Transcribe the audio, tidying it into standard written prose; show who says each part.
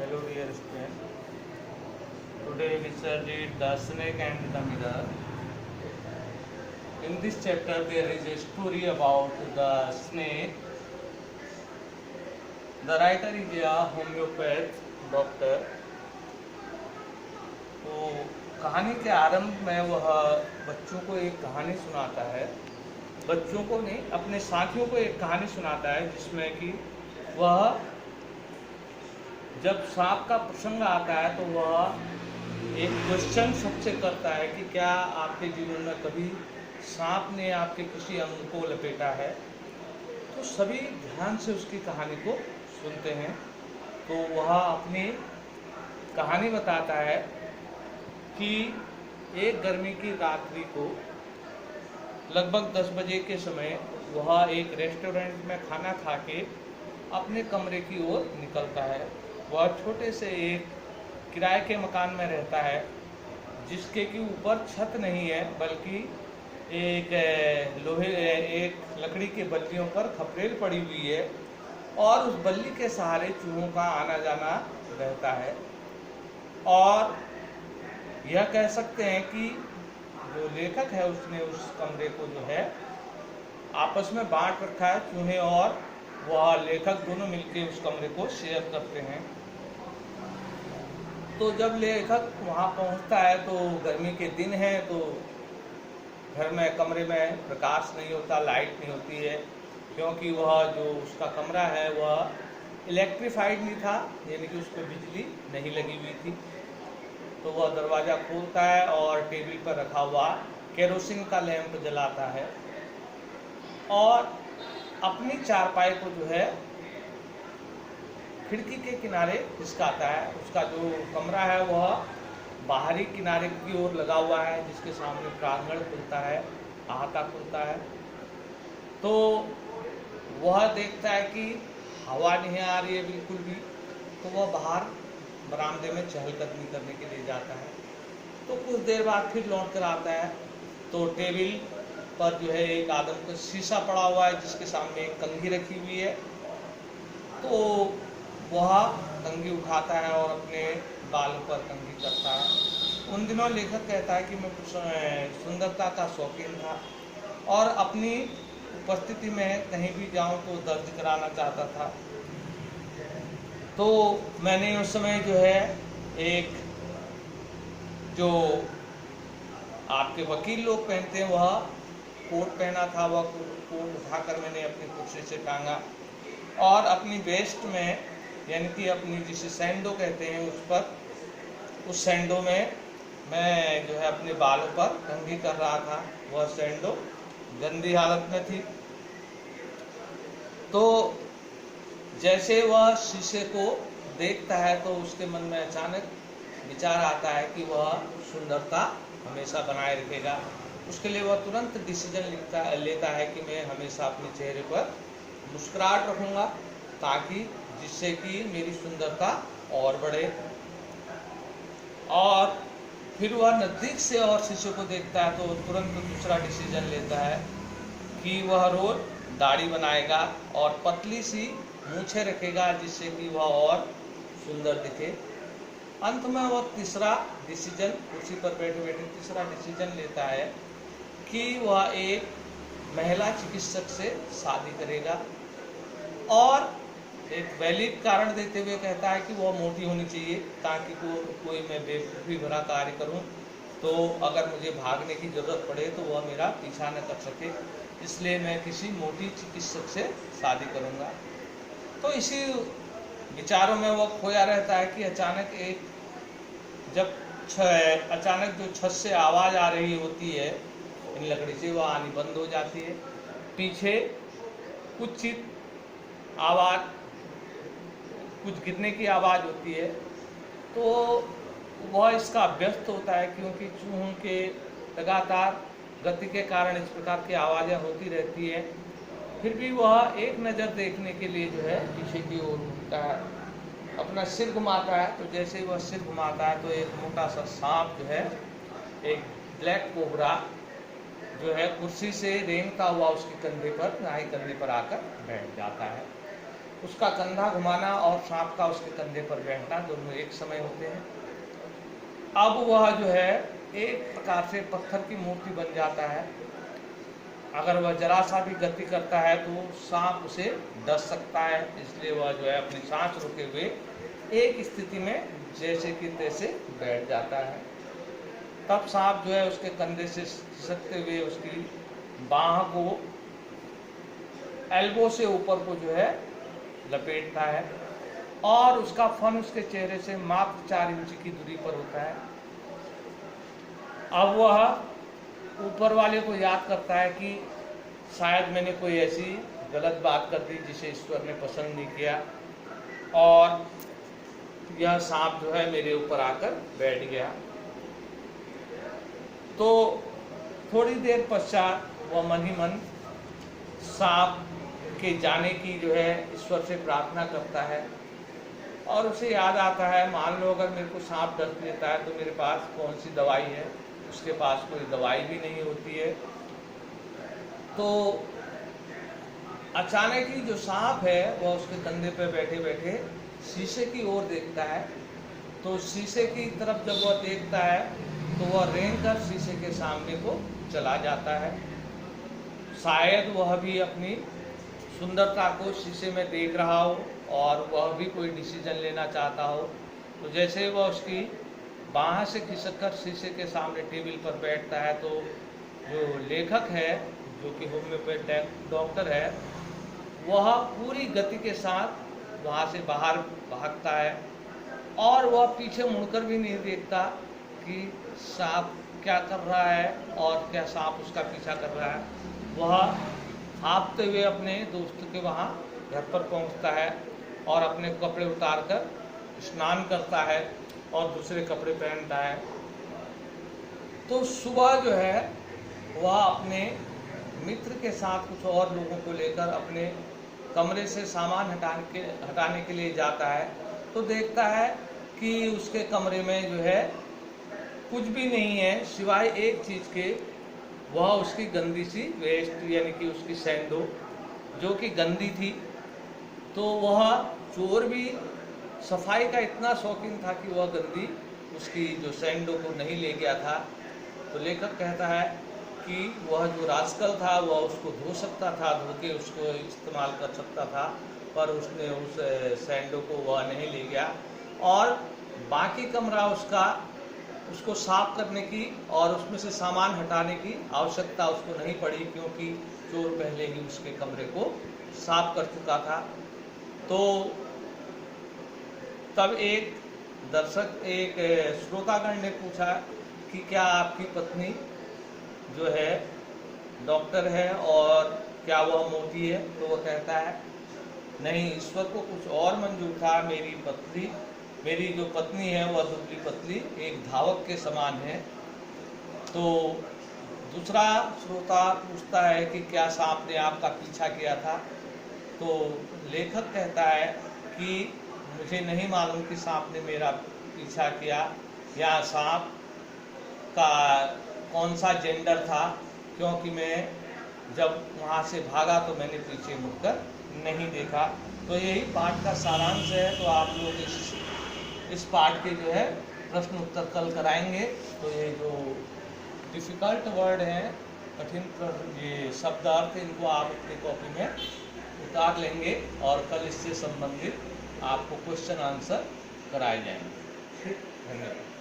Speaker 1: Hello dear student. Today we shall read The Snake and the Mirror. In this chapter there is a story about the snake. The writer is a homeopath doctor. तो कहानी के आरंभ में वह बच्चों को एक कहानी सुनाता है। बच्चों को नहीं, अपने साथियों को एक कहानी सुनाता है जिसमें कि वह जब सांप का प्रसंग आता है तो वह एक क्वेश्चन सबसे करता है कि क्या आपके जीवन में कभी सांप ने आपके किसी अंग को लपेटा है। तो सभी ध्यान से उसकी कहानी को सुनते हैं। तो वह अपनी कहानी बताता है कि एक गर्मी की रात्रि को लगभग 10 बजे के समय वह एक रेस्टोरेंट में खाना खा के अपने कमरे की ओर निकलता है। वह छोटे से एक किराए के मकान में रहता है जिसके कि ऊपर छत नहीं है बल्कि एक लकड़ी के बल्लियों पर खपरेल पड़ी हुई है और उस बल्ली के सहारे चूहों का आना जाना रहता है। और यह कह सकते हैं कि जो लेखक है उसने उस कमरे को जो है आपस में बांट रखा है। चूहे और वह लेखक दोनों मिलकर उस कमरे को शेयर करते हैं। तो जब लेखक वहाँ पहुँचता है तो गर्मी के दिन है, तो घर में कमरे में प्रकाश नहीं होता, लाइट नहीं होती है, क्योंकि वह जो उसका कमरा है वह इलेक्ट्रीफाइड नहीं था, यानी कि उस पर बिजली नहीं लगी हुई थी। तो वह दरवाज़ा खोलता है और टेबल पर रखा हुआ केरोसिन का लैंप जलाता है और अपनी चारपाई को जो है खिड़की के किनारे खिसकाता है। उसका जो कमरा है वह बाहरी किनारे की ओर लगा हुआ है जिसके सामने प्रांगण खुलता है, अहाता खुलता है। तो वह देखता है कि हवा नहीं आ रही है बिल्कुल भी, तो वह बाहर बरामदे में चहलकदमी करने के लिए जाता है। तो कुछ देर बाद फिर लौट कर आता है तो टेबल पर जो है एक आदम का शीशा पड़ा हुआ है जिसके सामने एक कंघी रखी हुई है। तो वह कंघी उठाता है और अपने बालों पर कंघी करता है। उन दिनों लेखक कहता है कि मैं सुंदरता का शौकीन था और अपनी उपस्थिति में कहीं भी जाऊं तो दर्ज कराना चाहता था। तो मैंने उस समय जो है एक जो आपके वकील लोग पहनते हैं वह कोट पहना था। वह कोट उठाकर मैंने अपनी कुर्सी से टांगा और अपनी वेस्ट में, यानी कि अपनी जिसे सैंडो कहते हैं, उस सैंडो में मैं जो है अपने बालों पर कंघी कर रहा था। वह सैंडो गंदी हालत में थी। तो जैसे वह शीशे को देखता है तो उसके मन में अचानक विचार आता है कि वह सुंदरता हमेशा बनाए रखेगा। उसके लिए वह तुरंत डिसीजन लेता है कि मैं हमेशा अपने चेहरे पर मुस्कुराहट रखूँगा ताकि जिससे कि मेरी सुंदरता और बढ़े। और फिर वह नज़दीक से और शीशे को देखता है तो तुरंत दूसरा डिसीजन लेता है कि वह रोज दाढ़ी बनाएगा और पतली सी मूछें रखेगा जिससे कि वह और सुंदर दिखे। अंत में वह तीसरा डिसीजन, कुर्सी पर बैठे बैठे तीसरा डिसीजन लेता है कि वह एक महिला चिकित्सक से शादी करेगा और एक वैलिड कारण देते हुए कहता है कि वह मोटी होनी चाहिए ताकि कोई मैं बेवकूफ़ी भरा कार्य करूं तो अगर मुझे भागने की ज़रूरत पड़े तो वह मेरा पीछा न कर सके, इसलिए मैं किसी मोटी चिकित्सक से शादी करूंगा। तो इसी विचारों में वह खोया रहता है कि अचानक जो छत से आवाज़ आ रही होती है इन लकड़ी से, वह आनी बंद हो जाती है। पीछे कुछ आवाज़, कुछ गिरने की आवाज़ होती है। तो वह इसका अभ्यस्त होता है क्योंकि चूहों के लगातार गति के कारण इस प्रकार की आवाज़ें होती रहती है। फिर भी वह एक नज़र देखने के लिए जो है पीछे की ओर घूमता है, अपना सिर घुमाता है। तो जैसे ही वह सिर घुमाता है तो एक मोटा सा सांप जो है, एक ब्लैक कोबरा जो है कुर्सी से रेंगता हुआ उसके कंधे पर, दाएं कंधे पर आकर बैठ जाता है। उसका कंधा घुमाना और सांप का उसके कंधे पर बैठना दोनों एक समय होते हैं। अब वह जो है एक प्रकार से पत्थर की मूर्ति बन जाता है। अगर वह जरा सा भी गति करता है तो सांप उसे डस सकता है, इसलिए वह जो है अपनी सांस रोके हुए एक स्थिति में जैसे कि तैसे बैठ जाता है। तब सांप जो है उसके कंधे से खिसकते हुए उसकी बाह को एल्बो से ऊपर को जो है लपेटता है और उसका फन उसके चेहरे से मात्र 4 इंच की दूरी पर होता है। अब वह ऊपर वाले को याद करता है कि शायद मैंने कोई ऐसी गलत बात कर दी जिसे ईश्वर ने पसंद नहीं किया और यह सांप जो है मेरे ऊपर आकर बैठ गया। तो थोड़ी देर पश्चात वह मन ही मन सांप के जाने की जो है ईश्वर से प्रार्थना करता है और उसे याद आता है, मान लो अगर मेरे को सांप डस लेता है तो मेरे पास कौन सी दवाई है। उसके पास कोई दवाई भी नहीं होती है। तो अचानक ही जो सांप है वह उसके कंधे पर बैठे बैठे शीशे की ओर देखता है। तो शीशे की तरफ जब वह देखता है तो वह रेंग कर शीशे के सामने को चला जाता है। शायद वह भी अपनी सुंदरता को शीशे में देख रहा हो और वह भी कोई डिसीजन लेना चाहता हो। तो जैसे वह उसकी बाह से खिसककर शीशे के सामने टेबल पर बैठता है तो जो लेखक है, जो कि होम्योपैथ डॉक्टर है, वह पूरी गति के साथ वहाँ से बाहर भागता है और वह पीछे मुड़कर भी नहीं देखता कि सांप क्या कर रहा है और क्या सांप उसका पीछा कर रहा है। वह भागते हुए अपने दोस्त के वहाँ घर पर पहुँचता है और अपने कपड़े उतार कर स्नान करता है और दूसरे कपड़े पहनता है। तो सुबह जो है वह अपने मित्र के साथ कुछ और लोगों को लेकर अपने कमरे से सामान हटाने के लिए जाता है। तो देखता है कि उसके कमरे में जो है कुछ भी नहीं है सिवाय एक चीज़ के, वह उसकी गंदी सी वेस्ट यानी कि उसकी सैंडो जो कि गंदी थी। तो वह चोर भी सफाई का इतना शौकीन था कि वह गंदी उसकी जो सैंडो को नहीं ले गया था। तो लेखक कहता है कि वह जो रास्कल था वह उसको धो सकता था, धो के उसको इस्तेमाल कर सकता था, पर उसने उस सैंडो को वह नहीं ले गया और बाकी कमरा उसको साफ करने की और उसमें से सामान हटाने की आवश्यकता उसको नहीं पड़ी, क्योंकि चोर पहले ही उसके कमरे को साफ कर चुका था। तो तब एक श्रोतागण ने पूछा कि क्या आपकी पत्नी जो है डॉक्टर है और क्या वह मोटी है? तो वह कहता है नहीं, ईश्वर को कुछ और मंजूर था। मेरी जो पत्नी है वह दुबली पतली एक धावक के समान है। तो दूसरा श्रोता पूछता है कि क्या सांप ने आपका पीछा किया था? तो लेखक कहता है कि मुझे नहीं मालूम कि सांप ने मेरा पीछा किया या सांप का कौन सा जेंडर था, क्योंकि मैं जब वहाँ से भागा तो मैंने पीछे मुड़कर नहीं देखा। तो यही पाठ का सारांश है। तो आप लोग इस पाठ के जो है प्रश्न उत्तर कल कराएंगे। तो ये जो डिफ़िकल्ट वर्ड हैं, कठिन ये शब्द अर्थ, इनको आप अपनी कॉपी में उतार लेंगे और कल इससे संबंधित आपको क्वेश्चन आंसर कराए जाएंगे। ठीक, धन्यवाद।